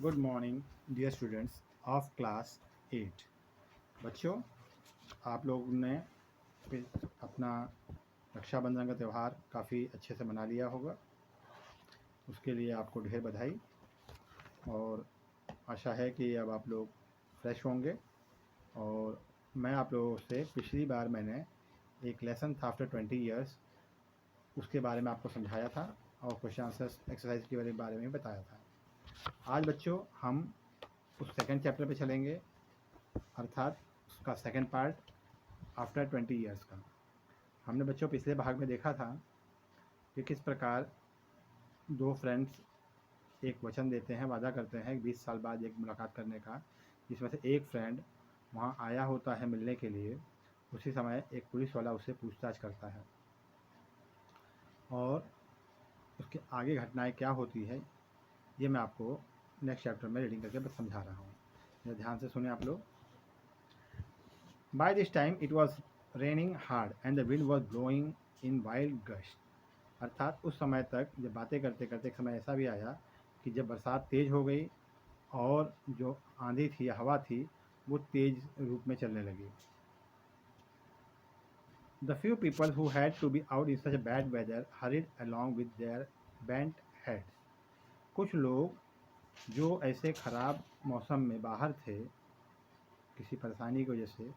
Good morning dear students of class 8। बच्चों, आप लोग ने अपना रक्षाबंधन का त्यौहार काफ़ी अच्छे से मना लिया होगा। उसके लिए आपको ढेर बधाई और आशा है कि अब आप लोग फ्रेश होंगे। और मैं आप लोगों से पिछली बार मैंने एक लेसन था आफ्टर 20 ईयर्स, उसके बारे में आपको समझाया था और क्वेश्चन आंसर्स एक्सरसाइज के बारे में बताया था। आज बच्चों हम उस सेकंड चैप्टर पे चलेंगे, अर्थात उसका सेकंड पार्ट आफ्टर 20 ईयर्स का। हमने बच्चों पिछले भाग में देखा था कि किस प्रकार दो फ्रेंड्स एक वचन देते हैं, वादा करते हैं 20 साल बाद एक मुलाकात करने का, जिसमें से एक फ्रेंड वहाँ आया होता है मिलने के लिए। उसी समय एक पुलिस वाला उससे पूछताछ करता है और उसके आगे घटनाएं क्या होती है ये मैं आपको नेक्स्ट चैप्टर में रीडिंग करके समझा रहा हूँ। ध्यान से सुने आप लोग। By this time it was raining hard and the wind was blowing in wild gusts। अर्थात उस समय तक जब बातें करते करते एक समय ऐसा भी आया कि जब बरसात तेज हो गई और जो आंधी थी या हवा थी वो तेज रूप में चलने लगी। The few people who had to be out in such a bad weather hurried along with their bent heads। कुछ लोग जो ऐसे खराब मौसम में बाहर थे किसी परेशानी की वजह से,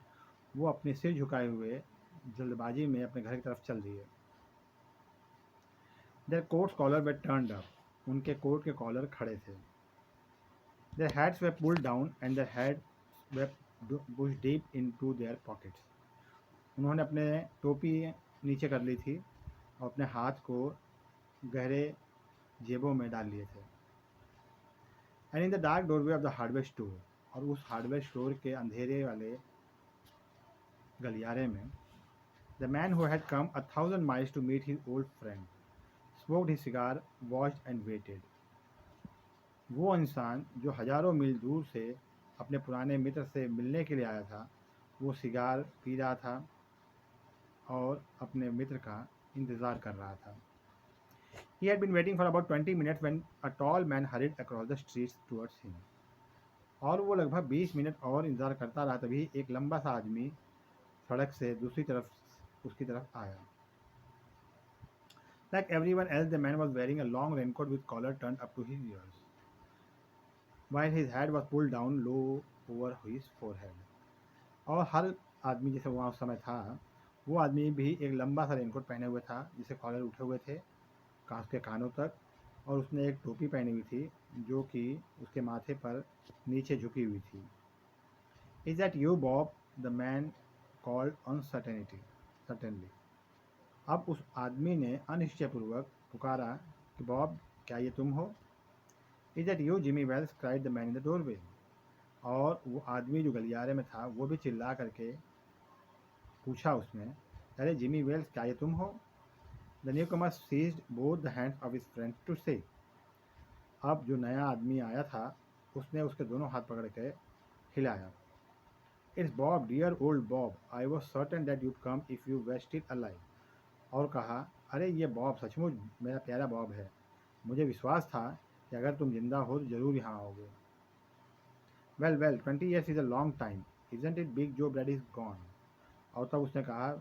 वो अपने सिर झुकाए हुए जल्दबाजी में अपने घर की तरफ चल दिए। Their coats collar were turned up। उनके कोट के कॉलर खड़े थे। Their hats were pulled down and their heads were pushed deep into their pockets। उन्होंने अपने टोपी नीचे कर ली थी और अपने हाथ को गहरे जेबों में डाल लिए थे। And in the dark doorway of the hardware store, और उस हार्डवेयर स्टोर के अंधेरे वाले गलियारे में, the man who had come 1,000 miles to meet his old friend smoked his cigar, watched and waited। वो इंसान जो हजारों मील दूर से अपने पुराने मित्र से मिलने के लिए आया था, वो सिगार पी रहा था और अपने मित्र का इंतज़ार कर रहा था। He had been waiting for about 20 minutes when a tall man hurried across the streets towards him। और वो लगभग 20 मिनट और इंतज़ार करता रहा, तभी एक लंबा सा आदमी सड़क से दूसरी तरफ उसकी तरफ आया। Like everyone else, the man was wearing a long raincoat with collar turned up to his ears, while his hat was pulled down low over his forehead। और हर आदमी जैसे वहाँ उस समय था, वो आदमी भी एक लंबा सा रेनकोट पहने हुए था जिसे कॉलर उठे हुए थे उसके कानों तक, और उसने एक टोपी पहनी हुई थी जो कि उसके माथे पर नीचे झुकी हुई थी। Is that you, Bob? The man called certainly। अब उस आदमी ने अनिश्चयपूर्वक पुकारा कि बॉब, क्या ये तुम हो? Is that you, Jimmy Wells? cried the man in the doorway। और वो आदमी जो गलियारे में था वो भी चिल्ला करके पूछा उसने, अरे जिमी वेल्स, क्या ये तुम हो? The newcomer seized both the hands of his friend to say। अब जो नया आदमी आया था उसने उसके दोनों हाथ पकड़ के हिलाया। It's Bob, dear old Bob। I was certain that you'd come if you were still alive। और कहा, अरे ये बॉब, सचमुच मेरा प्यारा बॉब है, मुझे विश्वास था कि अगर तुम जिंदा हो तो जरूर यहाँ आओगे। Well, 20 years is a long time, isn't it? Big Joe Brady is gone। और तब उसने कहा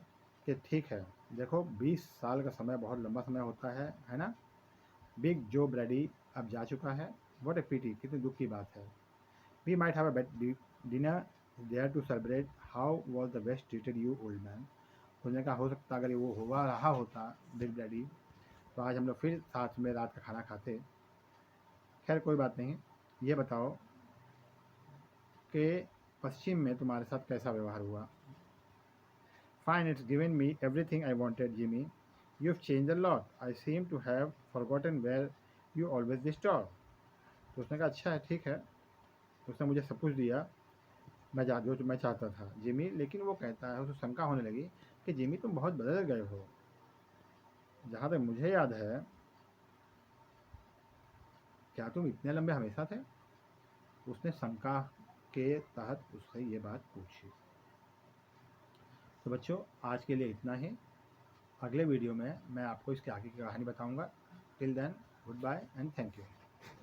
कि ठीक है, देखो 20 साल का समय बहुत लंबा समय होता है ना? बिग जो ब्रैडी अब जा चुका है। व्हाट ए पिटी, कितनी दुख की बात है। We might have a dinner there to celebrate how was the west treated you old man. उसने कहा, हो सकता अगर वो हुआ रहा होता बिग ब्रैडी, तो आज हम लोग फिर साथ में रात का खाना खाते। खैर कोई बात नहीं, ये बताओ कि पश्चिम में तुम्हारे साथ कैसा व्यवहार हुआ? Fine, it's given me everything I wanted, Jimmy। You've changed a lot। I seem to have forgotten where you always disturb। तो उसने कहा, अच्छा है, ठीक है, उसने मुझे सब कुछ दिया, जो मैं चाहता था जिमी। लेकिन वो कहता है, उसे शंका होने लगी कि जिमी तुम बहुत बदल गए हो। जहाँ तक मुझे याद है, क्या तुम इतने लंबे हमेशा थे? उसने शंका के तहत उससे ये बात पूछी। तो बच्चों, आज के लिए इतना ही। अगले वीडियो में मैं आपको इसके आगे की कहानी बताऊंगा। Till then, goodbye and thank you.